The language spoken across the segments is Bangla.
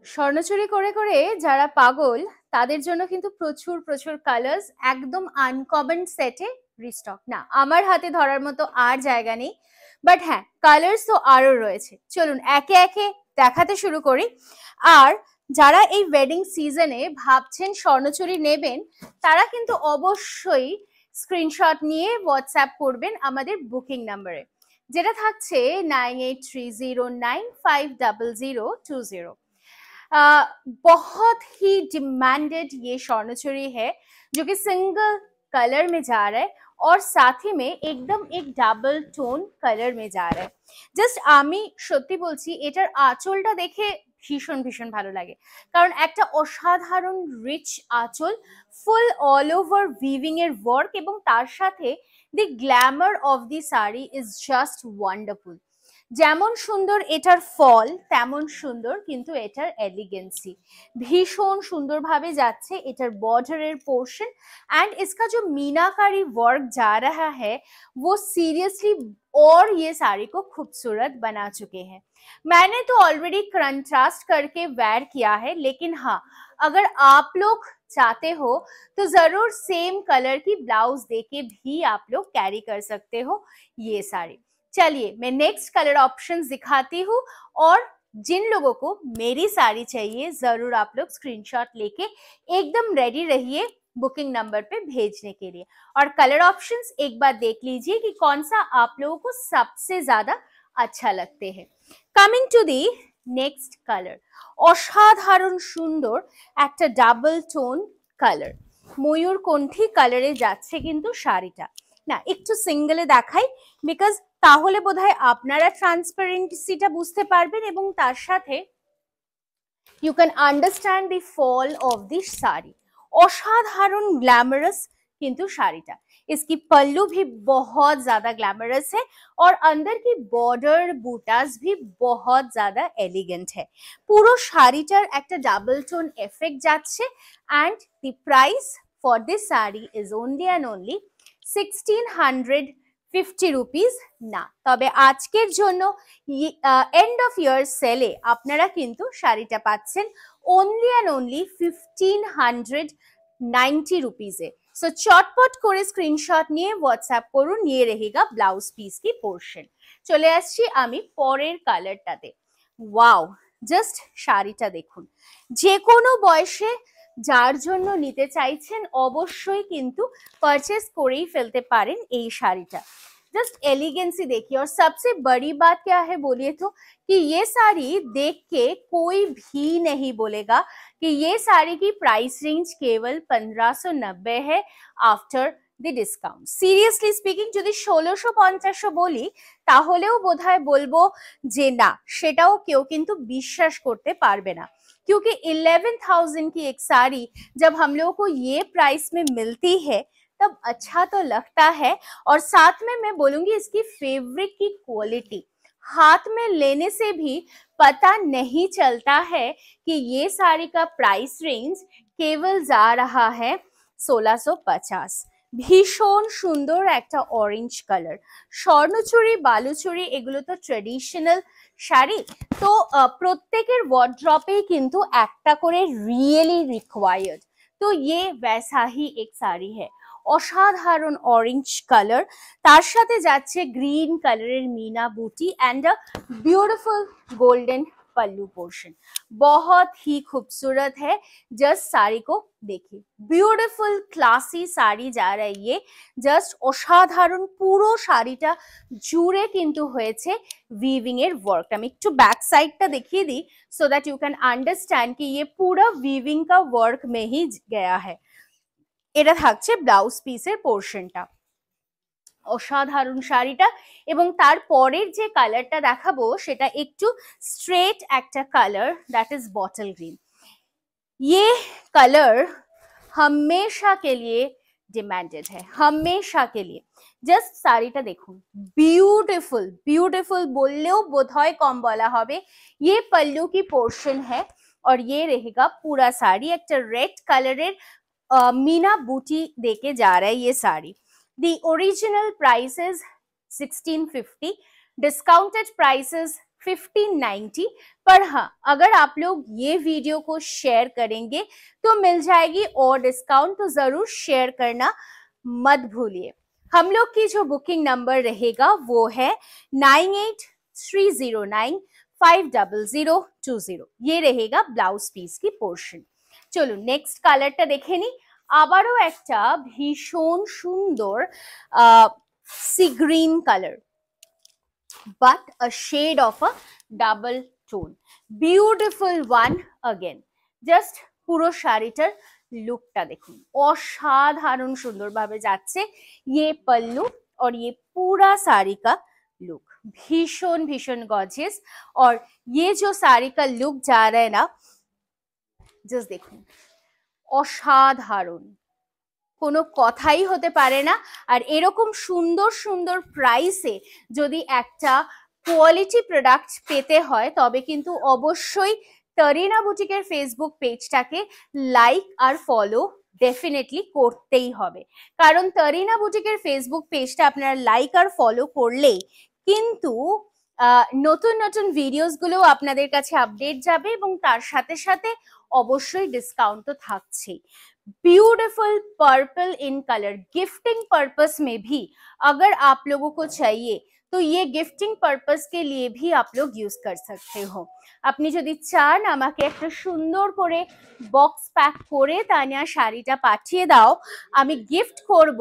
স্বর্ণচুরি করে করে যারা পাগল তাদের জন্য কিন্তু প্রচুর প্রচুর কালার্স একদম আনকমন সেটে রিস্টক না, আমার হাতে ধরার মতো আর জায়গা নেই। বাট হ্যাঁ, কালার্স তো আরো রয়েছে, চলুন একে একে দেখাতে শুরু করি। আর যারা এই ওয়েডিং সিজনে ভাবছেন স্বর্ণচুরি নেবেন, তারা কিন্তু অবশ্যই স্ক্রিনশট নিয়ে হোয়াটসঅ্যাপ করবেন আমাদের বুকিং নাম্বারে, যেটা থাকছে 9830950020। बहुत ही डिमांडेड ये स्वर्णचूड़ी है जो कि सिंगल कलर में जा रहा है और साथ ही में एकदम एक ডাবল টোন কালার মে যা रहा है। জাস্ট আমি সত্যি বলছি, এটার আঁচলটা দেখে ভীষণ ভীষণ ভালো লাগে, কারণ একটা অসাধারণ রিচ আঁচল, ফুল অল ওভার উইভিং এর ওয়ার্ক, এবং তার সাথে the glamour of the sari is just wonderful. যেমন সুন্দর এটার ফল, তেমন সুন্দর কিন্তু এটার এলিগেন্সি, ভীষণ সুন্দরভাবে যাচ্ছে এটার বর্ডারের পোর্শন। एंड इसका जो मीनाकारी वर्क जा रहा है वो सीरियसली और ये साड़ी को खूबसूरत बना चुके हैं। मैंने तो ऑलरेडी कंट्रास्ट करके वेयर किया है, लेकिन हाँ, अगर आप लोग चाहते हो तो जरूर सेम कलर की ब्लाउज देके भी आप लोग कैरी कर सकते हो ये साड़ी। चलिए मैं नेक्स्ट कलर ऑप्शंस दिखाती हूँ, और जिन लोगों को मेरी साड़ी चाहिए जरूर आप लोग स्क्रीनशॉट लेके एकदम रेडी रहिए बुकिंग नंबर पे भेजने के लिए। और कलर ऑप्शंस एक बार देख लीजिए कि कौन सा आप लोगों को सबसे ज्यादा अच्छा लगते हैं। Coming to the next colour, অসাধারণ সুন্দর একটা ডাবল টোন কালার, ময়ূরকণ্ঠী কালারে যাচ্ছে কিন্তু শাড়িটা। না, একটু সিঙ্গেলে দেখাই, বিকজ তাহলে বোধহয় আপনারা ট্রান্সপারেন্সিটা বুঝতে পারবেন, এবং তার সাথে you can understand the fall of this sari. असाधारण ग्लैमरस किंतु साड़ीटा, इसकी पल्लू भी बहुत ज्यादा ग्लैमरस है और अंदर की बॉर्डर बूटास भी बहुत ज्यादा एलिगेंट है। পুরো শাড়িটার একটা ডাবল টোন এফেক্ট যাচ্ছে। And the price for this sari is only and only 1650 rupees না, তবে আজকের জন্য এন্ড অফ ইয়ার সেলে আপনারা কিন্তু শাড়িটা পাচ্ছেন ओनली एंड ओनली 1590 রুপিসে। সো চটপট করে স্ক্রিনশট নিয়ে হোয়াটসঅ্যাপ করুন, ये रहेगा ব্লাউজ পিস কি পোর্শন। চলে আসছি আমি পরের কালারটাতে। ওয়াও, জাস্ট শাড়িটা দেখুন, যে কোনো বয়সে যার জন্য নিতে চাইছেন অবশ্যই কিন্তু परचेस করেই ফেলতে পারেন এই শাড়িটা। जस्ट एलिगेंसी देखिए, और सबसे बड़ी बात क्या है बोलिए तो, कि ये साड़ी देख के कोई भी नहीं बोलेगा कि ये साड़ी की प्राइस रेंज केवल 1590 है आफ्टर দি ডিসকাউন্ট। সিরিয়াসলি স্পিকিং, যদি 1650 বলি তাহলেও বোধহয় বলবো যে না, সেটাও কেউ কিন্তু বিশ্বাস করতে পারবে না, क्योंकि 11,000 की एक साड़ी जब हम लोगों को ये प्राइस में मिलती है तब अच्छा तो लगता है। और साथ में मैं बोलूंगी इसकी फैब्रिक की क्वालिटी, हाथ में लेने से भी पता नहीं चलता है कि ये साड़ी का प्राइस रेंज केवल जा रहा है 1650। ভীষণ সুন্দর একটা অরেঞ্জ কালার, স্বর্ণচুরি বালুচুরি এগুলো তো ট্রেডিশনাল শাড়ি, তো প্রত্যেকের ওয়ার্ড্রপেই কিন্তু একটা করে রিয়েলি রিকোয়ার্ড, তো ये वैसा ही एक साड़ी है। অসাধারণ অরেঞ্জ কালার, তার সাথে যাচ্ছে গ্রিন কালারের मीना बूटी and a beautiful golden pallu portion, बहुत ही खूबसूरत है। जस्ट साड़ी को देखिए, ब्यूटीफुल क्लासी साड़ी जा रही है ये, জাস্ট অসাধারণ। পুরো শাড়িটা জুড়ে কিন্তু হয়েছে वीविंग এর वर्क। আমি একটু बैक साइड টা দেখিয়ে দিই so that you can understand कि ये पूरा वीविंग का वर्क में ही गया है। এটা থাকছে ব্লাউজ পিসের পোর্শনটা, অসাধারণ শাড়িটা। এবং তার পরের যে কালারটা দেখাবো সেটা একটু স্ট্রেট একটা colour, that is bottle green. ये कलर हमेशा के लिए डिमांडेड है, हमेशा के लिए। জাস্ট শাড়িটা দেখুন, বিউটিফুল বিউটিফুল বললেও বোধহয় কম বলা হবে। ये पल्लू की पोर्शन है और ये रहेगा पूरा साड़ी একটা রেড কালারের मीना बूटी देके जा रहा है ये sari. The original price is 1650, discounted price is 1590। पर हाँ, अगर आप लोग ये वीडियो को शेयर करेंगे तो मिल जाएगी और डिस्काउंट, तो जरूर शेयर करना मत भूलिए। हम लोग की जो बुकिंग नंबर रहेगा वो है 9830950020। ये रहेगा ब्लाउज पीस की पोर्शन। चलो नेक्स्ट কালারটা দেখে নি। আবারও একটা ভীষণ সুন্দর sea green colour, but a shade of a double tone. Beautiful one again. Just পুরো শাড়িটার লুকটা দেখুন, অসাধারণ সুন্দরভাবে যাচ্ছে। ये पल्लू और ये पूरा साड़ी का लुक भीषण भीषण गॉर्जियस। और ये जो साड़ी का लुक जा रहा है ना, जस्ट देखুন, অসাধারণ, কোনো কথাই হতে পারে না। আর এরকম সুন্দর সুন্দর প্রাইসে যদি একটা কোয়ালিটি প্রোডাক্ট পেতে হয় তবে কিন্তু অবশ্যই তরিনা বুটিকের ফেসবুক পেজটাকে লাইক আর ফলো ডেফিনেটলি করতেই হবে। কারণ তরিনা বুটিকের ফেসবুক পেজটা আপনারা লাইক আর ফলো করলেই কিন্তু নতুন নতুন ভিডিওস গুলো আপনাদের কাছে আপডেট যাবে এবং তার সাথে সাথে অবশ্যই ডিসকাউंट तो থাকছেই। Beautiful purple in colour, gifting purpose में भी अगर आप लोगों को चाहिए तो ये गिफ्टिंग पर्पस के लिए भी आप लोग यूज कर सकते हो। আপনি যদি চান আমাকে একটা সুন্দর করে বক্স প্যাক করে তানিয়া শাড়িটা পাঠিয়ে দাও, আমি গিফট করব,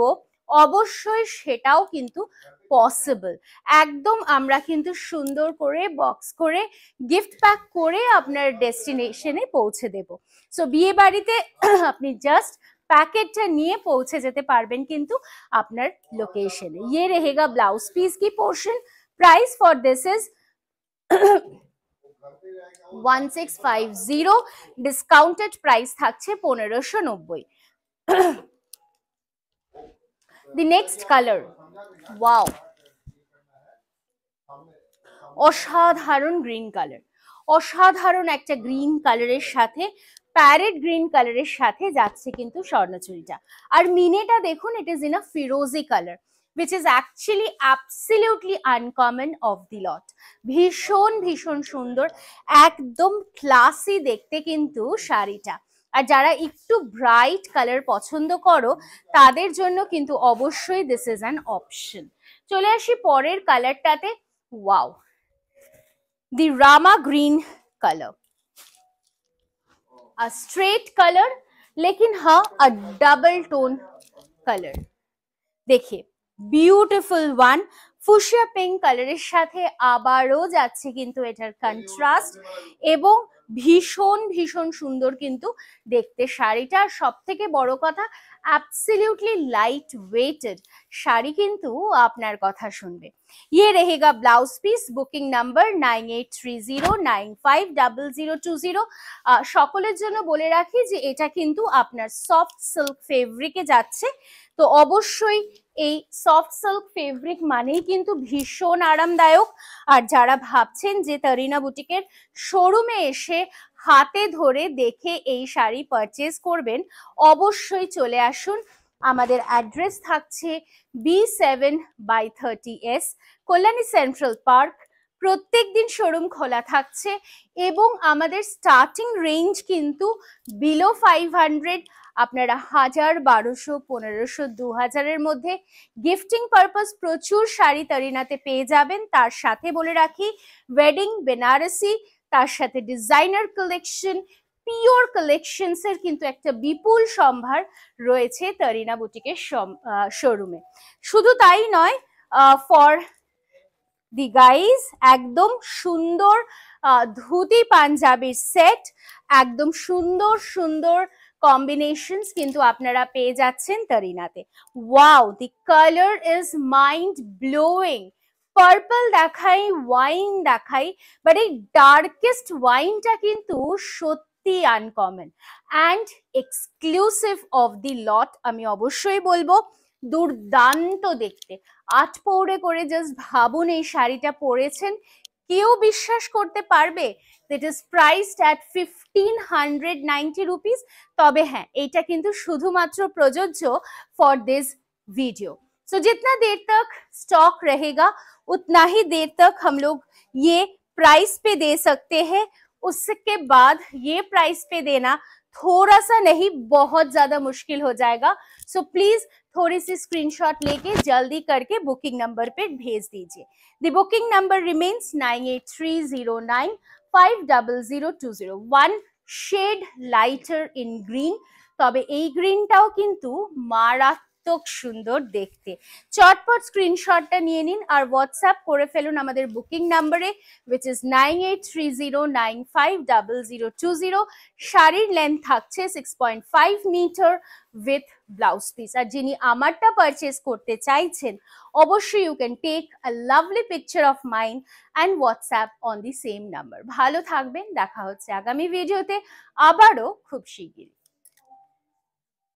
অবশ্যই সেটাও কিন্তু পসিবল। একদম আমরা কিন্তু সুন্দর করে বক্স করে গিফট প্যাক করে আপনার ডেস্টিনেশনে পৌঁছে দেব। সো বিয়ে বাড়িতে আপনি জাস্ট पैकेटটা নিয়ে পৌঁছে যেতে পারবেন কিন্তু আপনার লোকেশনে। ये रहेगा ब्लाउज पीस की portion. Price for this is 1650, discounted price থাকছে 1590। The next color, wow, অসাধারণ গ্রিন কালার, অসাধারণ একটা গ্রিন কালারের সাথে প্যারেট গ্রিন কালারের সাথে যাচ্ছে কিন্তু স্বর্ণচুরিটা। আর মিনেটা দেখুন, ইট ইজ ইন আ ফিরোজি colour which is actually absolutely uncommon of the lot। ভীষণ ভীষণ সুন্দর, একদম ক্লাসি দেখতে কিন্তু শাড়িটা। আর যারা একটু ব্রাইট কালার পছন্দ করো তাদের জন্য কিন্তু অবশ্যই দিস ইজ অ্যান অপশন। চলে আসি পরের কালারটাতে। ওয়াও, দি রামা green colour, a straight color लेकिन हाँ a double tone color। देखिए বিউটিফুল ওয়ান, ফুশিয়া পিঙ্ক কালারের সাথে আবারও যাচ্ছে কিন্তু এটার কন্ট্রাস্ট এবং ভীষণ ভীষণ সুন্দর কিন্তু দেখতে শাড়িটা। সব থেকে বড় কথা অ্যাবসলিউটলি লাইট ওয়েটেড শাড়ি কিন্তু আপনার কথা শুনবে। ये रहेगा ब्लाउज पीस। Booking number 9830950020। সকলের জন্য বলে রাখি যে এটা কিন্তু আপনার সফট সিল্ক ফেব্রিকে যাচ্ছে, তো অবশ্যই এই সফট সিল্ক ফেব্রিক মানেই কিন্তু ভীষণ আরামদায়ক। আর যারা ভাবছেন যে তরিনা বুটিকের শোরুমে এসে হাতে ধরে দেখে এই শাড়ি পারচেজ করবেন, অবশ্যই চলে আসুন। আমাদের অ্যাড্রেস থাকছে B7/30S, কল্যাণী সেন্ট্রাল পার্ক। প্রত্যেক দিন শোরুম খোলা থাকছে এবং আমাদের স্টার্টিং রেঞ্জ কিন্তু বিলো 500, আপনারা 1000, 1200, 1500, 2000-এর মধ্যে গিফটিং পারপাস প্রচুর শাড়ি তরিনাতে পেয়ে যাবেন। তার সাথে বলে রাখি ওয়েডিং, বেনারসি, তার সাথে ডিজাইনার কালেকশন, পিওর কালেকশনস এর কিন্তু একটা বিপুল সম্ভার রয়েছে তরিনা বুটিকের শোরুমে। শুধু তাই নয়, ফর দি গাইজ একদম সুন্দর ধুতি পাঞ্জাবির সেট, একদম সুন্দর সুন্দর কম্বিনেশনস কিন্তু আপনারা পেয়ে যাচ্ছেন তরিনাতে। Wow, the colour is mind blowing. Purple দেখাই, ওয়াইন দেখাই, বাট এই ডার্কেস্ট ওয়াইনটা কিন্তু সত্যি uncommon and exclusive of the lot. আমি অবশ্যই বলবো দুর্দান্ত দেখতে। 8 পৌড়ে করে জাস্ট ভাবুন এই শাড়িটা পরেছেন, কেউ বিশ্বাস করতে পারবে? That is priced at 1590 rupees। তবে হ্যাঁ, এটা কিন্তু শুধুমাত্র প্রযোজ্য ফর দিস वीडियो। सो जितना देर तक स्टॉक रहेगा उतना ही देर तक हम लोग ये प्राइस पे दे सकते हैं, उसके बाद ये प्राइस पे देना थोड़ा सा नहीं बहुत ज्यादा मुश्किल हो जाएगा। सो प्लीज थोड़ी सी स्क्रीनशॉट लेके जल्दी करके बुकिंग नंबर पे भेज दीजिए। The booking number remains 9830950020, 1 shade lighter in green. তবে এই গ্রিনটাও কিন্তু মারাত্মক সুন্দর দেখতে। চটপট স্ক্রিনশটটা নিয়ে নিন আর হোয়াটসঅ্যাপ করে ফেলুন আমাদের বুকিং নাম্বারে, which is 9830950020। শাড়ির লেন্থ থাকছে 6.5 মিটার উইথ ব্লাউজ পিস। আর যিনি আমারটা পারচেস করতে চাইছেন অবশ্যই you can take a lovely picture of mine and WhatsApp on the same number. ভালো থাকবেন, দেখা হচ্ছে আগামী ভিডিওতে আবারও খুব শিগগিরই।